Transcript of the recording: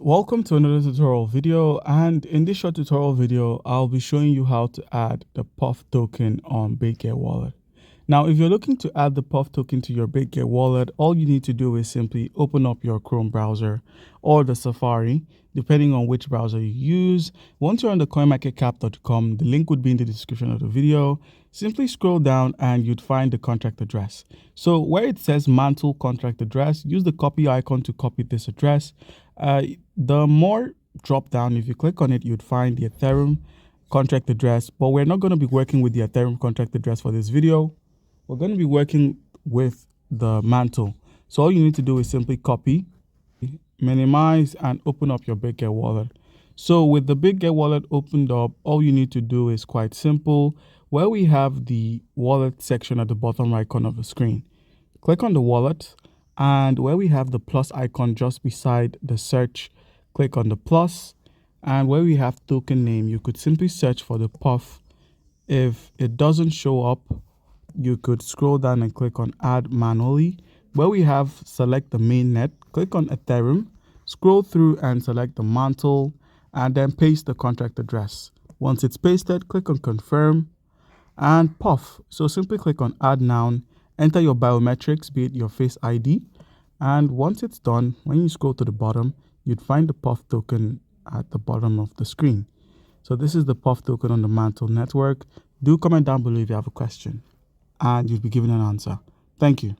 Welcome to another tutorial video, and in this short tutorial video I'll be showing you how to add the Puff token on Bitget Wallet. Now if you're looking to add the Puff token to your Bitget Wallet, all you need to do is simply open up your Chrome browser or the Safari, depending on which browser you use. Once you're on the coinmarketcap.com, the link would be in the description of the video. Simply scroll down and you'd find the contract address. So where it says mantle contract address, use the copy icon to copy this address. The more drop down, if you click on it, you'd find the Ethereum contract address, but we're not going to be working with the Ethereum contract address for this video. We're going to be working with the mantle. So all you need to do is simply copy, minimize, and open up your Bitget wallet. So with the Bitget wallet opened up, all you need to do is quite simple. Where we have the wallet section at the bottom right corner of the screen, click on the wallet, and where we have the plus icon just beside the search, click on the plus, and where we have token name, you could simply search for the Puff. If it doesn't show up, you could scroll down and click on add manually. Where we have select the mainnet, click on Ethereum, scroll through and select the mantle, and then paste the contract address. Once it's pasted, click on confirm and Puff. So simply click on add now, enter your biometrics, be it your face ID, and once it's done, when you scroll to the bottom, you'd find the Puff token at the bottom of the screen. So this is the Puff token on the Mantle network. Do comment down below if you have a question and you'll be given an answer. Thank you.